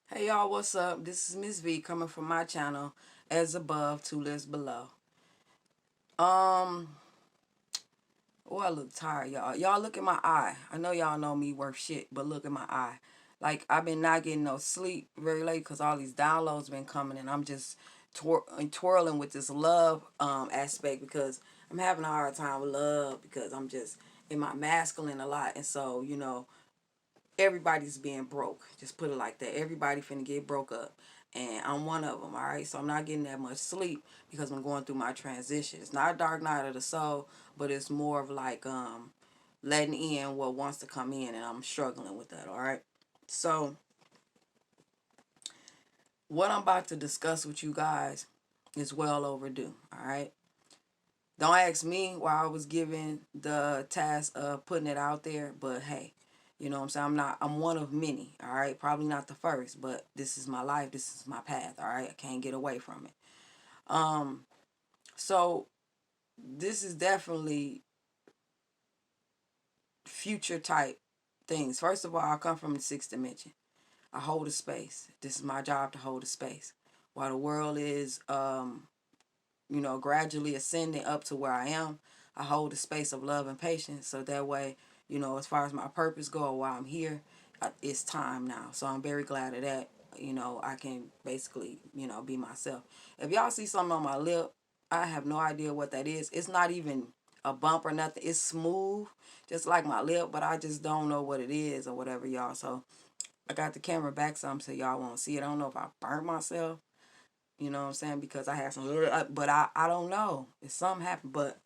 Hey y'all, what's up? This is Miss V coming from my channel, As Above, Two Less Below. Um, oh, I look tired, y'all. Y'all look at my eye. I know y'all know me worth shit, but look at my eye. Like, I've been not getting no sleep very late because all these downloads been coming and I'm just twirling with this love aspect because I'm having a hard time with love because I'm just in my masculine a lot. And so, everybody's being broke. Just put it like that. Everybody finna get broke up. And I'm one of them, all right? So I'm not getting that much sleep because I'm going through my transition. It's not a dark night of the soul, but it's more of like letting in what wants to come in, and I'm struggling with that, all right? So what I'm about to discuss with you guys is well overdue, all right? Don't ask me why I was given the task of putting it out there, but hey, you know what I'm saying? I'm one of many, all right? Probably not the first, but this is my life, this is my path, all right? I can't get away from it. Um, so this is definitely future type things. First of all, I come from the sixth dimension. I hold a space. This is my job to hold a space. While the world is gradually ascending up to where I am, I hold a space of love and patience. So that way, as far as my purpose go, while I'm here, it's time now. So I'm very glad of that. I can basically, be myself. If y'all see something on my lip, I have no idea what that is. It's not even a bump or nothing. It's smooth, just like my lip, but I just don't know what it is or whatever, y'all. So I got the camera back some so y'all won't see it. I don't know if I burnt myself, you know what I'm saying? Because I have some, but I don't know. If something happened. But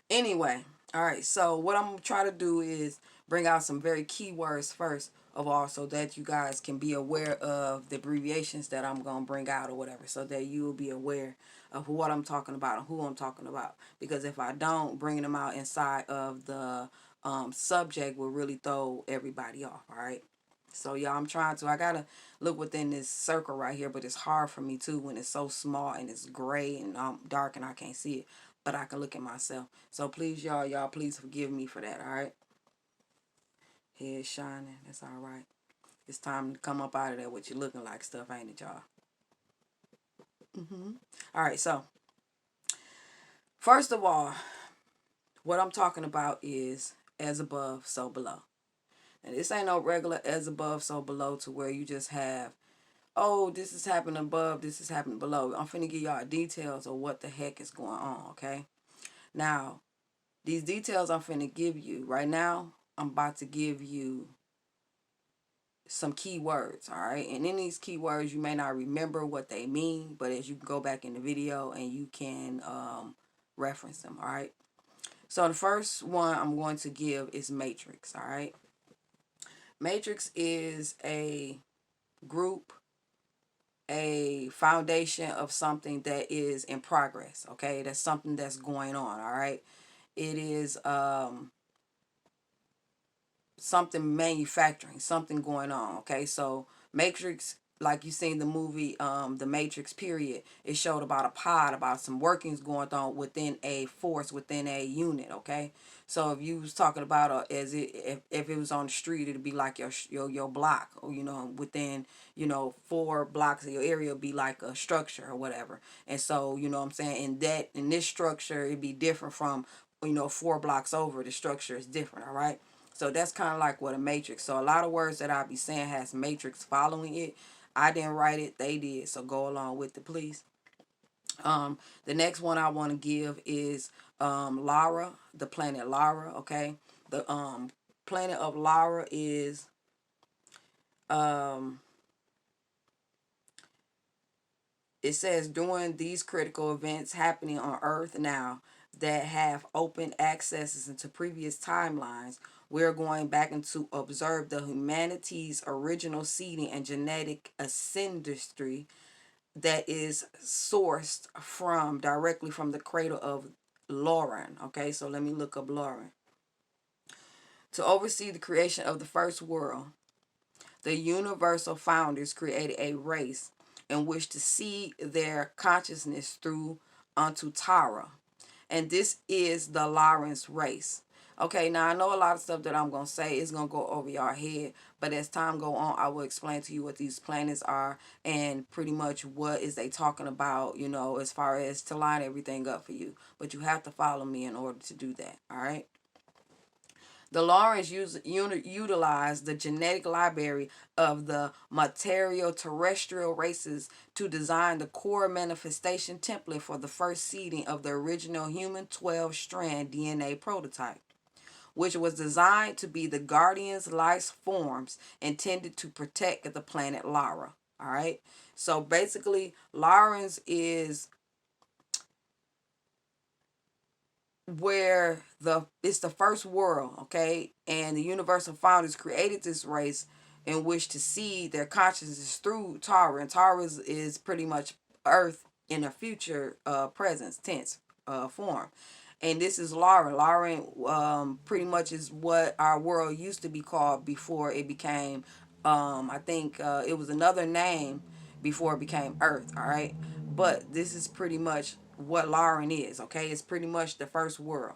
anyway, all right. So what I'm trying to do is bring out some very key words first of all, so that you guys can be aware of the abbreviations that I'm gonna bring out or whatever, so that you will be aware of what I'm talking about and who I'm talking about. Because if I don't, bringing them out inside of the subject will really throw everybody off. All right. So y'all, I'm trying to. I gotta look within this circle right here, but it's hard for me too when it's so small and it's gray and dark and I can't see it. But I can look at myself. So please, y'all, please forgive me for that. All right. Head shining. That's all right. It's time to come up out of there. What you looking like stuff, ain't it, y'all? All right. So first of all, what I'm talking about is as above, so below. And this ain't no regular as above, so below to where you just have, oh, this is happening above, this is happening below. I'm finna give y'all details of what the heck is going on, okay? Now, these details I'm finna give you right now, I'm about to give you some key words, all right? And in these key words, you may not remember what they mean, but as you go back in the video and you can reference them, all right? So the first one I'm going to give is matrix, all right? Matrix is a group, a foundation of something that is in progress, okay? That's something that's going on, all right? It is something manufacturing, something going on, okay? So Matrix, like you seen the movie The Matrix period, it showed about a pod, about some workings going on within a force, within a unit, okay? So if you was talking about as it if it was on the street, it'd be like your block, or within 4 blocks of your area would be like a structure or whatever. And so you know what I'm saying, in this structure it'd be different from 4 blocks over. The structure is different, all right? So that's kind of like what a matrix. So a lot of words that I'll be saying has matrix following it. I didn't write it, they did. So go along with it, please. The next one I want to give is Lara, the planet Lara. Okay, the planet of Lara is um, it says during these critical events happening on Earth now that have open accesses into previous timelines, we're going back into observe the humanity's original seeding and genetic ascendancy that is sourced from directly from the cradle of Lauren. Okay, so let me look up Lauren. To oversee the creation of the first world, the universal founders created a race in which to see their consciousness through unto Tara. And this is the Lawrence race. Okay, now I know a lot of stuff that I'm gonna say is gonna go over your head, but as time go on, I will explain to you what these planets are and pretty much what is they talking about, as far as to line everything up for you. But you have to follow me in order to do that. All right. The Lawrence utilized the genetic library of the material terrestrial races to design the core manifestation template for the first seeding of the original human 12-strand DNA prototype, which was designed to be the guardian's life forms intended to protect the planet Lara. All right. So basically, Lawrence is where it's the first world, okay, and the universal founders created this race in which to see their consciousness through Tara, and Tara is pretty much Earth in a future presence tense form, and this is Lauren. Lauren pretty much is what our world used to be called before it became. I think it was another name before it became Earth. All right, but this is pretty much what Lauren is. Okay, it's pretty much the first world.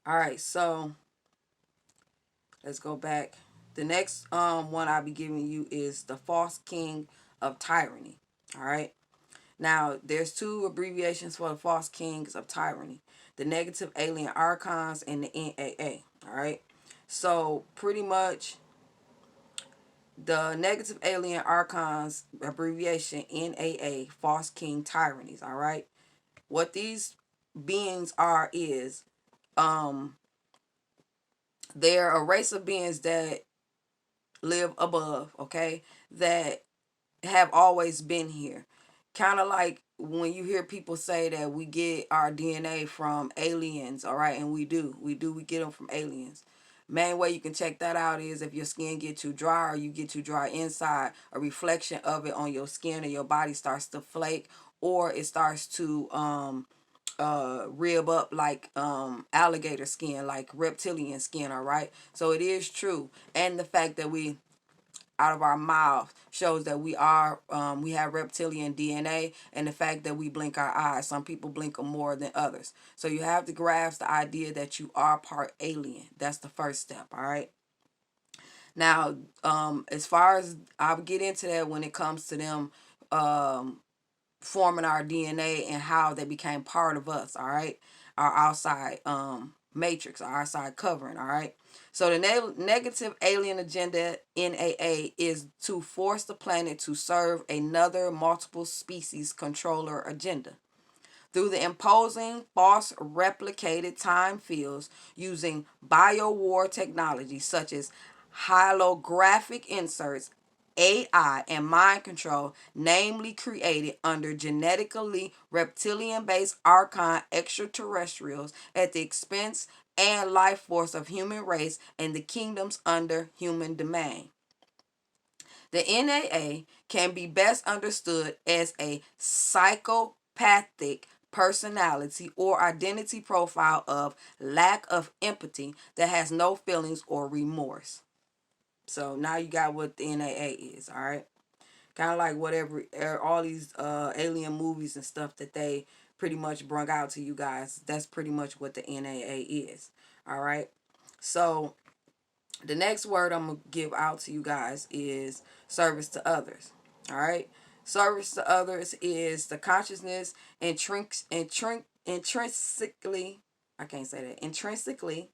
All right, so let's go back. The next one I'll be giving you is the false king of tyranny. All right. Now, there's two abbreviations for the false kings of tyranny: the negative alien archons and the NAA. All right. So, pretty much, the negative alien archons abbreviation NAA, false king tyrannies. All right. What these beings are is um they're a race of beings that live above, okay, that have always been here. Kind of like when you hear people say that we get our DNA from aliens, all right, and we get them from aliens. Main way you can check that out is if your skin get too dry or you get too dry inside, a reflection of it on your skin or your body starts to flake, or it starts to rib up like alligator skin, like reptilian skin, all right. So it is true, and the fact that we out of our mouth shows that we have reptilian DNA, and the fact that we blink our eyes, some people blink them more than others. So you have to grasp the idea that you are part alien. That's the first step. All right. Now, as far as I'll get into that when it comes to them um forming our DNA and how they became part of us, all right? Our outside matrix, our outside covering, all right? So the negative alien agenda NAA is to force the planet to serve another multiple species controller agenda through the imposing false replicated time fields using biowar technology such as holographic inserts, AI, and mind control, namely created under genetically reptilian based archon extraterrestrials at the expense and life force of human race and the kingdoms under human domain. The NAA can be best understood as a psychopathic personality or identity profile of lack of empathy that has no feelings or remorse. So now you got what the NAA is, all right? Kind of like whatever all these alien movies and stuff that they pretty much brung out to you guys. That's pretty much what the NAA is, all right? So the next word I'm gonna give out to you guys is service to others. All right, service to others is the consciousness intrinsically. I can't say that. Intrinsically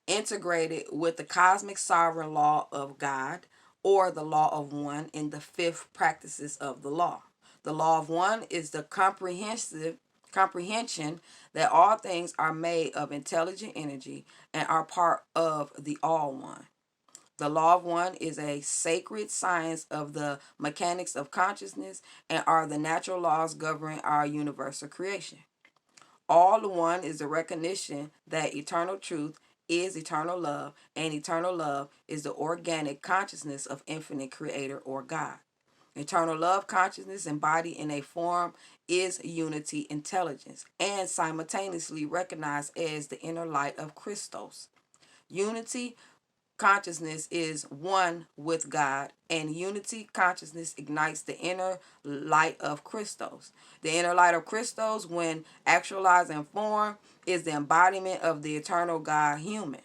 integrated with the cosmic sovereign law of God or the law of one in the fifth practices of the law. The law of one is the comprehension that all things are made of intelligent energy and are part of the all one. The law of one is a sacred science of the mechanics of consciousness and are the natural laws governing our universal creation. All one is the recognition that eternal truth is eternal love, and eternal love is the organic consciousness of infinite creator or God. Eternal love consciousness embodied in a form is unity intelligence and simultaneously recognized as the inner light of Christos. Unity consciousness is one with God, and unity consciousness ignites the inner light of Christos. The inner light of Christos, when actualized in form, is the embodiment of the eternal God human.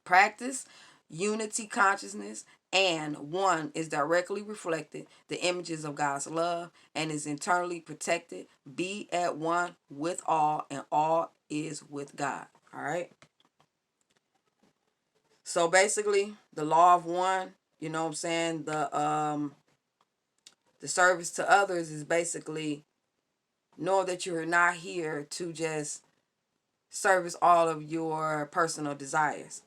Practice unity consciousness, and one is directly reflected the images of God's love and is internally protected. Be at one with all, and all is with God. All right. So basically, the law of one, you know what I'm saying, the service to others is basically know that you're not here to just service all of your personal desires.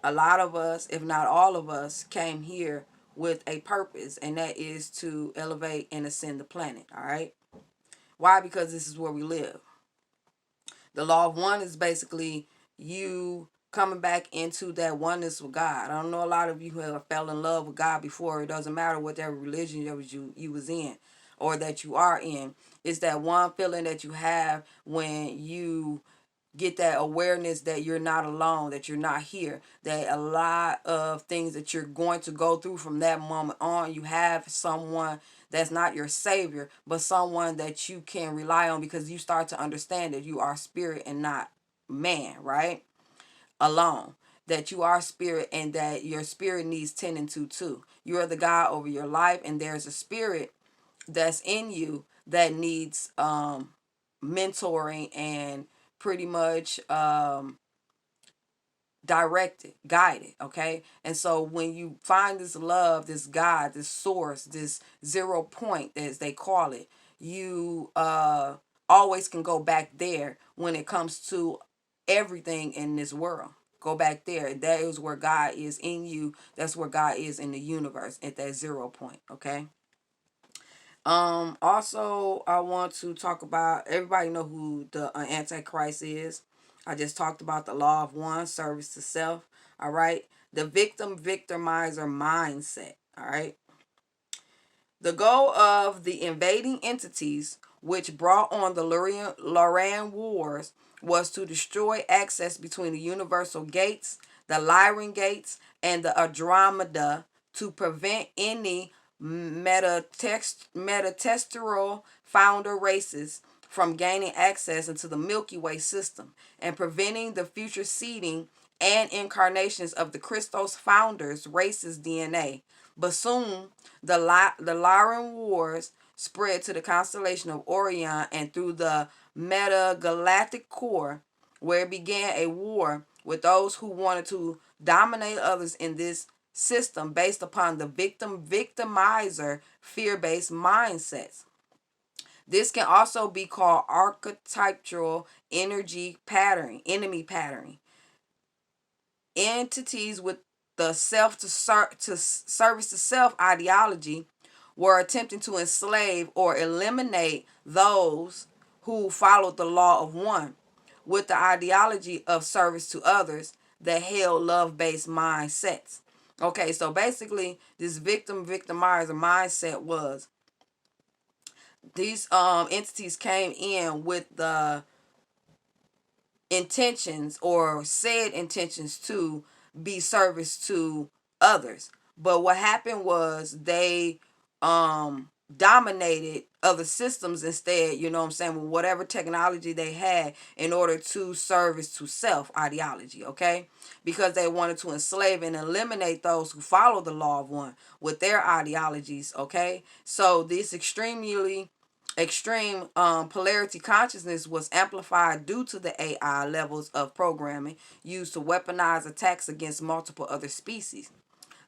A lot of us, if not all of us, came here with a purpose, and that is to elevate and ascend the planet. All right. Why? Because this is where we live. The law of one is basically you coming back into that oneness with God. I don't know a lot of you who have fell in love with God before. It doesn't matter whatever religion you was in or that you are in. It's that one feeling that you have when you get that awareness that you're not alone, that you're not here, that a lot of things that you're going to go through from that moment on, you have someone that's not your savior, but someone that you can rely on, because you start to understand that you are spirit and not man, right? Alone. That you are spirit and that your spirit needs tending to too. You are the God over your life, and there's a spirit that's in you that needs mentoring and pretty much directed, guided, okay? And so when you find this love, this God, this source, this 0 point, as they call it, you always can go back there when it comes to everything in this world. Go back there. That is where God is in you. That's where God is in the universe, at that 0 point, okay? Also, I want to talk about, everybody know who the Antichrist is. I just talked about the law of one, service to self. All right. The victimizer mindset. All right. The goal of the invading entities, which brought on the Loran Wars, was to destroy access between the universal gates, the Lyran gates, and the Andromeda, to prevent any metatestral founder races from gaining access into the Milky Way system, and preventing the future seeding and incarnations of the Christos founders races DNA. But soon the Lyran Wars spread to the constellation of Orion and through the metagalactic core, where it began a war with those who wanted to dominate others in this system based upon the victimizer fear-based mindsets. This can also be called archetypal energy patterning, enemy patterning. Entities with the service to self ideology were attempting to enslave or eliminate those who followed the law of one, with the ideology of service to others that held love-based mindsets. Okay, so basically this victimizer mindset was, these entities came in with the intentions, or said intentions, to be service to others. But what happened was they dominated other systems instead, you know what I'm saying, with whatever technology they had, in order to service to self ideology, okay? Because they wanted to enslave and eliminate those who follow the law of one with their ideologies, okay? So this extreme polarity consciousness was amplified due to the AI levels of programming used to weaponize attacks against multiple other species.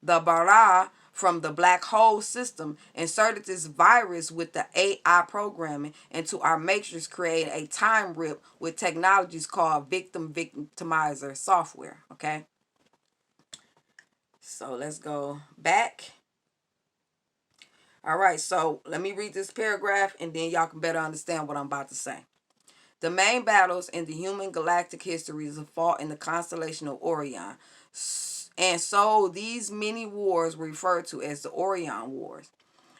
The Bara from the black hole system inserted this virus with the AI programming into our matrix, creating a time rip with technologies called victimizer software. Okay, so let's go back. All right, so let me read this paragraph and then y'all can better understand what I'm about to say. The main battles in the human galactic histories are fought in the constellation of Orion. And so these many wars were referred to as the Orion Wars.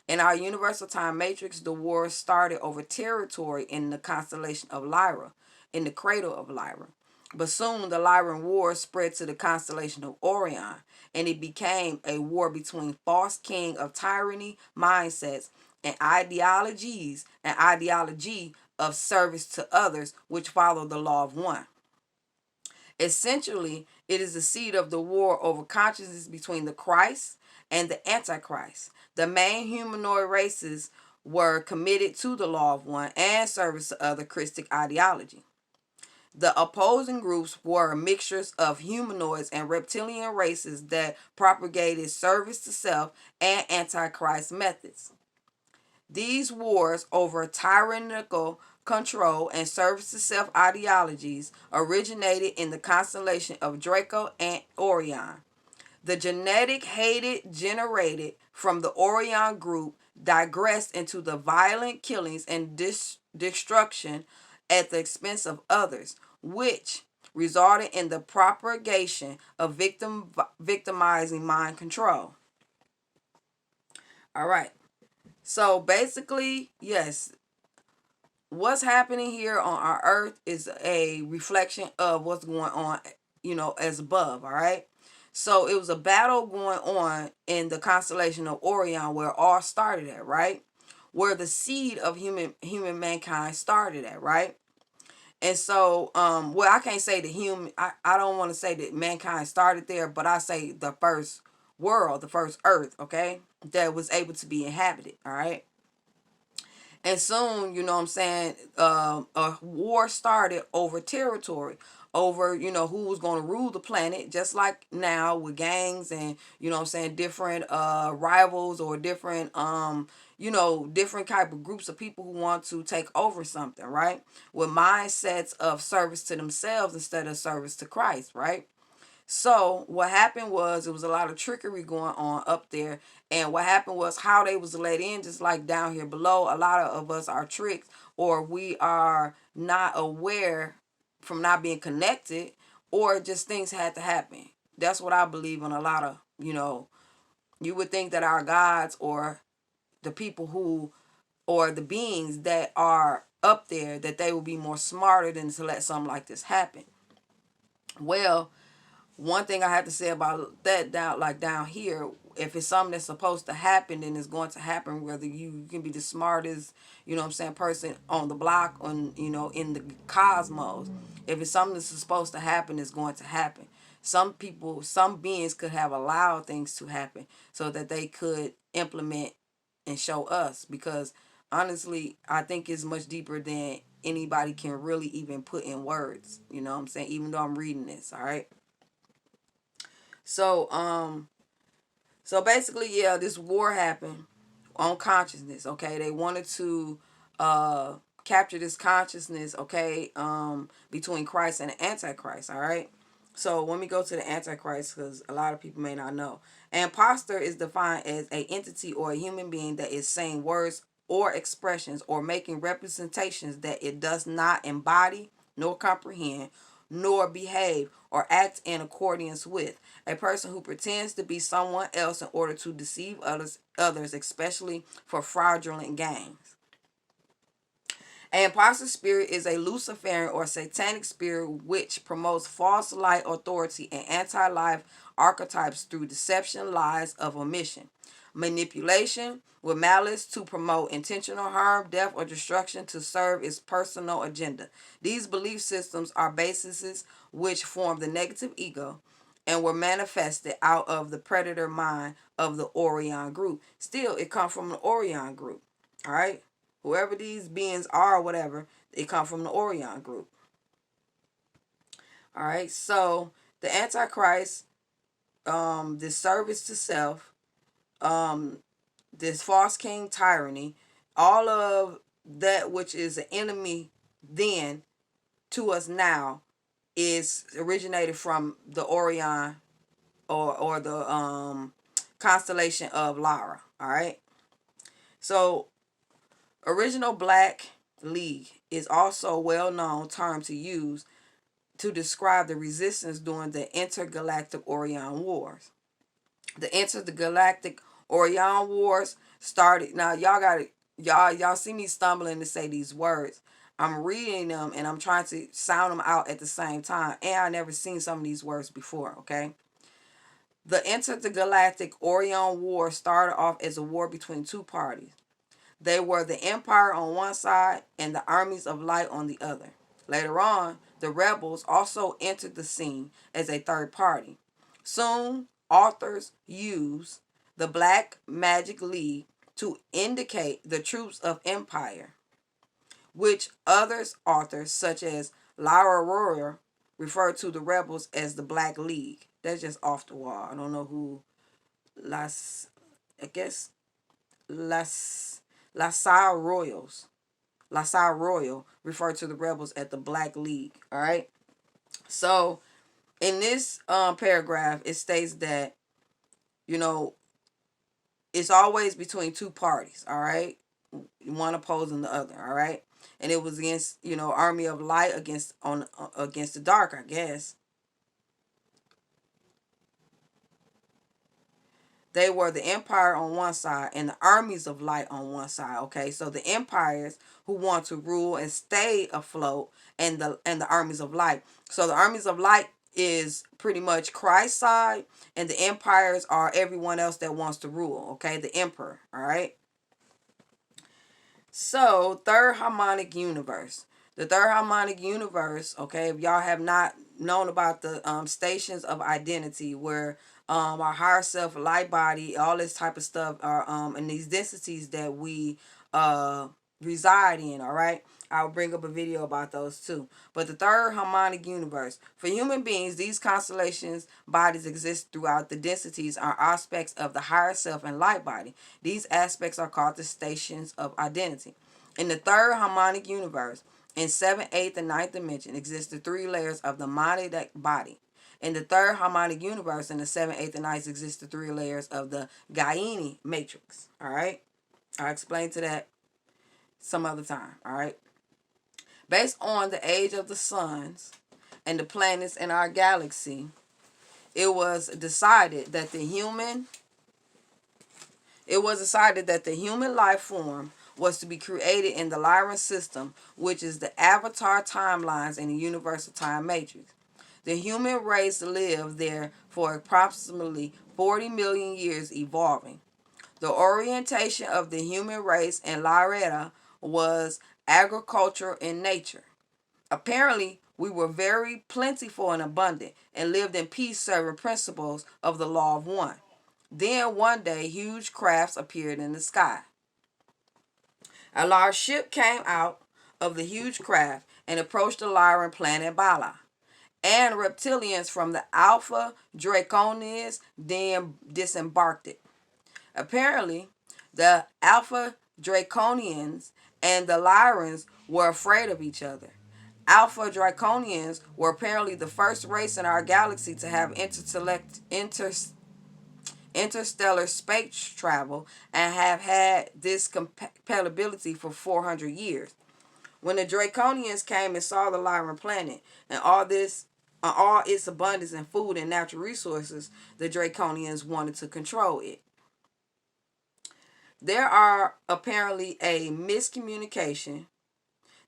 In our universal time matrix, the wars started over territory in the constellation of Lyra, in the cradle of Lyra. But soon the Lyran War spread to the constellation of Orion, and it became a war between false king of tyranny mindsets and ideology of service to others, which follow the law of one. Essentially, it is the seed of the war over consciousness between the Christ and the Antichrist. The main humanoid races were committed to the law of one and service to other Christic ideology. The opposing groups were mixtures of humanoids and reptilian races that propagated service to self and antichrist methods. These wars over tyrannical control and service to self ideologies originated in the constellation of Draco and Orion. The genetic hatred generated from the Orion group digressed into the violent killings and destruction at the expense of others, which resulted in the propagation of victimizing mind control. All right. So basically, yes, what's happening here on our earth is a reflection of what's going on, as above. All right. So it was a battle going on in the constellation of Orion where it all started at, right? Where the seed of human mankind started at, right? And so, well, I can't say the human, I don't want to say that mankind started there, but I say the first world, the first earth, okay, that was able to be inhabited, all right? And soon, you know what I'm saying, a war started over territory, over, who was going to rule the planet, just like now with gangs and, what I'm saying, different rivals or different, different type of groups of people who want to take over something, right? With mindsets of service to themselves instead of service to Christ, right? So what happened was it was a lot of trickery going on up there. And what happened was how they was let in, just like down here below. A lot of us are tricked, or we are not aware from not being connected, or just things had to happen. That's what I believe in a lot of, you would think that our gods or the people who, or the beings that are up there, that they will be more smarter than to let something like this happen. Well, one thing I have to say about that down here, if it's something that's supposed to happen, then it's going to happen. Whether you can be the smartest, what I'm saying, person on the block, on in the cosmos. If it's something that's supposed to happen, it's going to happen. Some people, some beings could have allowed things to happen so that they could implement and show us. Because honestly, I think it's much deeper than anybody can really even put in words. You know what I'm saying? Even though I'm reading this, all right. So so basically, yeah, this war happened on consciousness. Okay, they wanted to capture this consciousness. Okay, between Christ and the Antichrist. All right. So let me go to the Antichrist because a lot of people may not know. An imposter is defined as a entity or a human being that is saying words or expressions or making representations that it does not embody nor comprehend nor behave or act in accordance with. A person who pretends to be someone else in order to deceive others, especially for fraudulent gains. An imposter spirit is a Luciferian or satanic spirit which promotes false light authority and anti-life archetypes through deception, lies of omission, manipulation with malice to promote intentional harm, death, or destruction to serve its personal agenda. These belief systems are bases which form the negative ego and were manifested out of the predator mind of the Orion group. Still, it comes from the Orion group. All right? Whoever these beings are or whatever, they come from the Orion group. All right? So, the Antichrist, this service to self, this false king tyranny, all of that which is an enemy then to us now is originated from the Orion or the constellation of Lyra. All right. So original Black League is also a well-known term to use to describe the resistance during the intergalactic Orion Wars. The intergalactic Orion Wars started. Now y'all got it. Y'all see me stumbling to say these words. I'm reading them and I'm trying to sound them out at the same time. And I never seen some of these words before, okay? The intergalactic Orion War started off as a war between two parties. They were the Empire on one side and the armies of light on the other. Later on, the rebels also entered the scene as a third party. Soon, authors used the Black Magic League to indicate the troops of Empire, which others authors such as Lara Royer refer to the rebels as the Black League. That's just off the wall. I don't know who Las I guess Las LaSalle Royals. LaSalle Royal refer to the rebels as the Black League. All right. So in this paragraph, it states that you know it's always between two parties. All right, one opposing the other. All right, and it was against army of light against the dark, I guess. They were the empire on one side and the armies of light on one side. Okay, so the empires who want to rule and stay afloat, and the armies of light. So the armies of light is pretty much Christ's side, and the empires are everyone else that wants to rule. Okay, the emperor. All right. So, third harmonic universe. The third harmonic universe, okay, if y'all have not known about the stations of identity where our higher self, light body, all this type of stuff are in these densities that we uh reside in, all right? I'll bring up a video about those too. But the third harmonic universe. For human beings, these constellations bodies exist throughout the densities are aspects of the higher self and light body. These aspects are called the stations of identity. In the third harmonic universe, in 7th, 8th, and ninth dimension, exist the three layers of the monadic body. In the third harmonic universe, in the 7th, 8th, and ninth, exist the three layers of the Guyini matrix. All right? I'll explain to that some other time. All right? Based on the age of the suns and the planets in our galaxy, it was decided that the human life form was to be created in the Lyran system, which is the avatar timelines in the universal time matrix. The human race lived there for approximately 40 million years, evolving. The orientation of the human race in Lyretta was agriculture in nature. Apparently, we were very plentiful and abundant and lived in peace, serving principles of the law of one. Then one day, huge crafts appeared in the sky. A large ship came out of the huge craft and approached the Lyran planet Bala. And reptilians from the Alpha Draconians then disembarked it. Apparently, the Alpha Draconians and the Lyrans were afraid of each other. Alpha Draconians were apparently the first race in our galaxy to have interstellar space travel and have had this compatibility for 400 years. When the Draconians came and saw the Lyran planet and all its abundance in food and natural resources, the Draconians wanted to control it. There are apparently a miscommunication.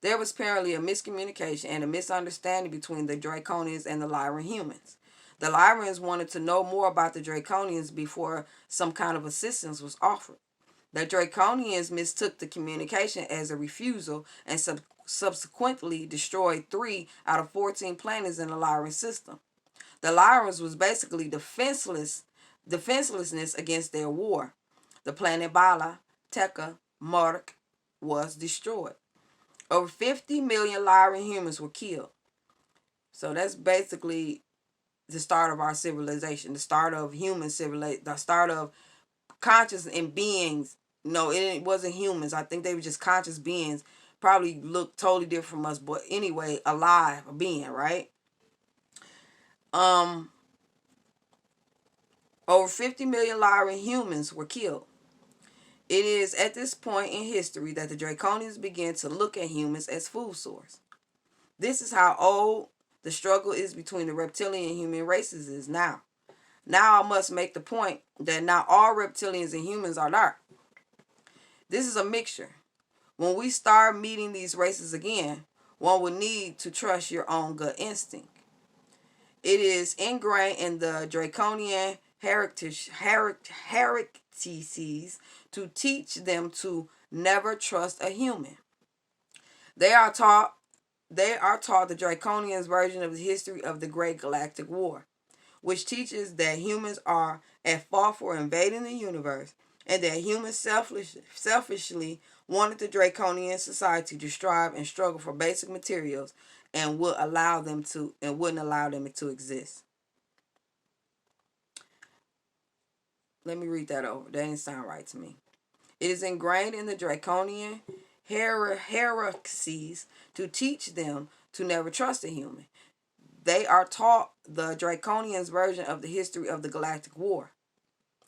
There was apparently a miscommunication and a misunderstanding between the Draconians and the Lyran humans. The Lyrans wanted to know more about the Draconians before some kind of assistance was offered. The Draconians mistook the communication as a refusal and subsequently destroyed 3 out of 14 planets in the Lyran system. The Lyrans was basically defenselessness against their war. The planet Bala, Tekka, Marduk was destroyed. Over 50 million Lyran humans were killed. So that's basically the start of our civilization, the start of human civilization, the start of conscious and beings. No, it wasn't humans. I think they were just conscious beings. Probably looked totally different from us, but anyway, alive, a being, right? Over 50 million Lyran humans were killed. It is at this point in history that the Draconians began to look at humans as food source. This is how old the struggle is between the reptilian and human races is now. Now I must make the point that not all reptilians and humans are dark. This is a mixture. When we start meeting these races again, one will need to trust your own gut instinct. It is ingrained in the draconian heretices to teach them to never trust a human. They are taught the draconian's version of the history of the Great Galactic War, which teaches that humans are at fault for invading the universe and that humans selfishly wanted the draconian society to strive and struggle for basic materials and wouldn't allow them to exist. Let me read that over. That didn't sound right to me. It is ingrained in the draconian heresies to teach them to never trust a human. They are taught the draconian's version of the history of the Galactic War,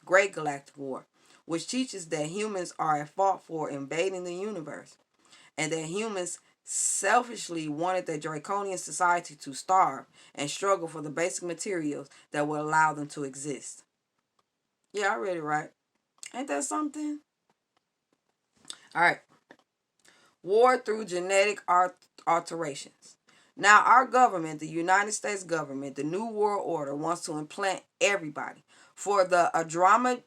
Great Galactic War, which teaches that humans are at fault for invading the universe and that humans selfishly wanted the draconian society to starve and struggle for the basic materials that would allow them to exist. Yeah, I read it right. Ain't that something? All right. War through genetic alterations. Now, our government, the United States government, the New World Order, wants to implant everybody for the Andromedan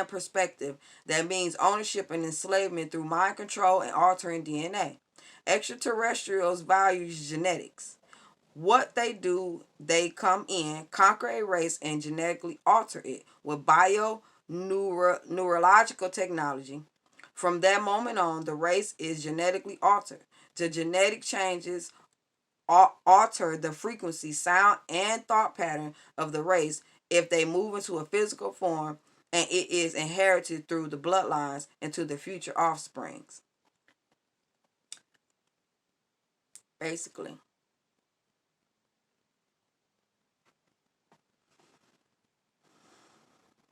perspective. That means ownership and enslavement through mind control and altering DNA. Extraterrestrials value genetics. What they do, they come in, conquer a race, and genetically alter it with neurological technology. From that moment on, the race is genetically altered. The genetic changes alter the frequency, sound, and thought pattern of the race if they move into a physical form, and it is inherited through the bloodlines into the future offsprings. Basically,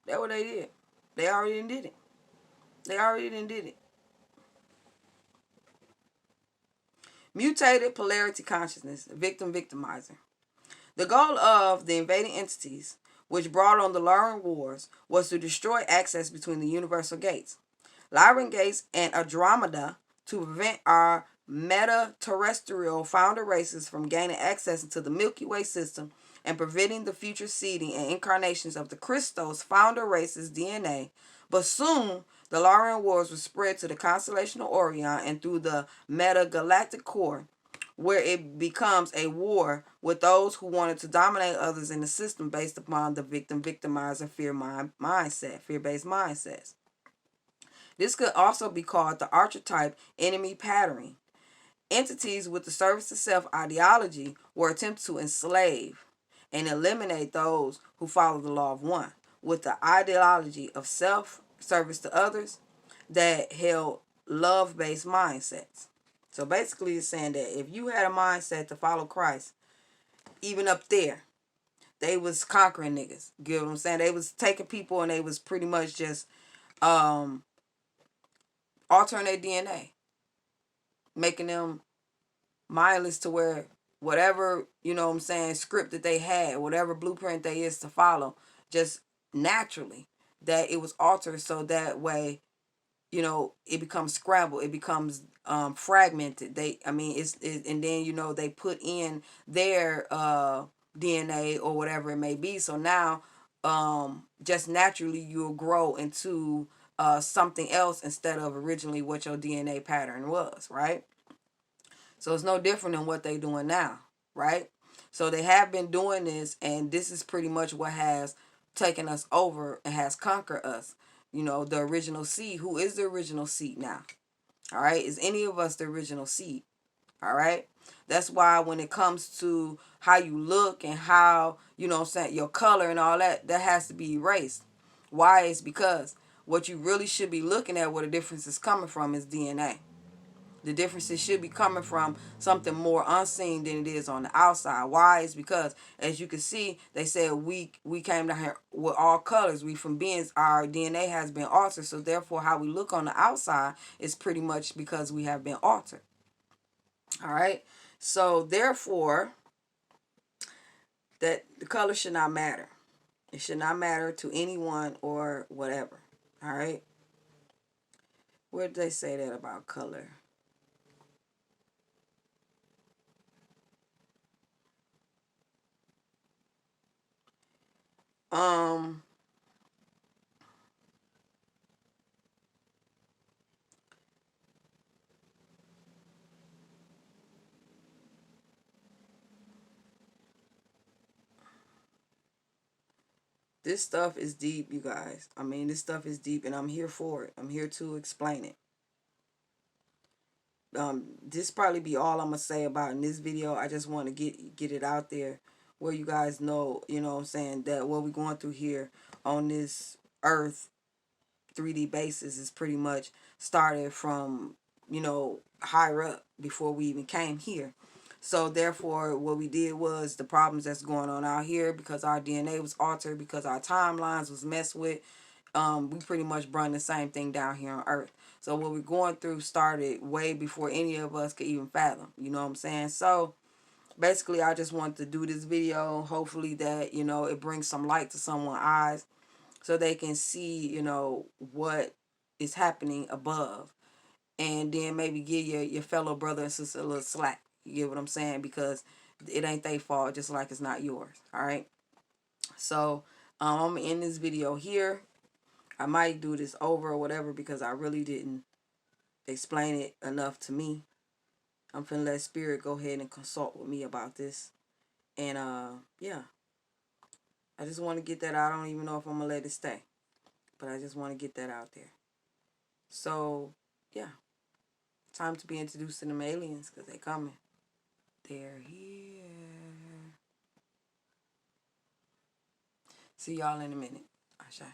that's what they did. They already did it. They already did it. Mutated polarity consciousness, victimizer. The goal of the invading entities, which brought on the Lyran Wars, was to destroy access between the universal gates, Lyran Gates and Andromeda, to prevent our meta-terrestrial founder races from gaining access into the Milky Way system and preventing the future seeding and incarnations of the Christos founder race's DNA. But soon, the Lyran Wars were spread to the constellation of Orion and through the meta-galactic core, where it becomes a war with those who wanted to dominate others in the system based upon the victimizer fear-based mindsets. This could also be called the archetype enemy patterning. Entities with the service to self ideology were attempted to enslave and eliminate those who follow the law of one, with the ideology of self service to others that held love based mindsets. So basically, it's saying that if you had a mindset to follow Christ, even up there, they was conquering niggas. You get what I'm saying? They was taking people and they was pretty much just um, altering their DNA, making them mindless to where whatever, you know what I'm saying, script that they had, whatever blueprint they is to follow, just naturally that it was altered so that way, you know, it becomes scrambled, it becomes fragmented. And then, you know, they put in their DNA or whatever it may be. So now just naturally you'll grow into something else instead of originally what your DNA pattern was, right? So it's no different than what they're doing now, right? So they have been doing this, and this is pretty much what has taken us over and has conquered us. You know, the original seed. Who is the original seed now? All right. Is any of us the original seed? All right. That's why when it comes to how you look and how, you know what I'm saying, your color and all that, that has to be erased. Why? Is because what you really should be looking at, where the difference is coming from, is DNA. The differences should be coming from something more unseen than it is on the outside. Why? Is because, as you can see, they said we came down here with all colors. We from beings, our DNA has been altered. So therefore, how we look on the outside is pretty much because we have been altered. All right. So therefore, that the color should not matter. It should not matter to anyone or whatever. All right. Where did they say that about color? Um, this stuff is deep, you guys. I mean, this stuff is deep, and I'm here for it. I'm here to explain it. This probably be all I'm gonna say about in this video. I just want to get it out there where you guys know, you know what I'm saying, that what we're going through here on this earth 3D basis is pretty much started from, you know, higher up before we even came here. So therefore what we did was the problems that's going on out here, because our DNA was altered, because our timelines was messed with, we pretty much run the same thing down here on earth. So what we're going through started way before any of us could even fathom, you know what I'm saying? So basically I just wanted to do this video, hopefully that, you know, it brings some light to someone's eyes so they can see, you know, what is happening above, and then maybe give your fellow brother and sister a little slack. You get what I'm saying? Because it ain't their fault, just like it's not yours. All right. So I'm gonna end this video here. I might do this over or whatever because I really didn't explain it enough to me. I'm finna let Spirit go ahead and consult with me about this. And yeah, I just want to get that out. I don't even know if I'm gonna let it stay, but I just want to get that out there. So yeah, time to be introduced to them aliens because they coming. They're here. See y'all in a minute. Asha.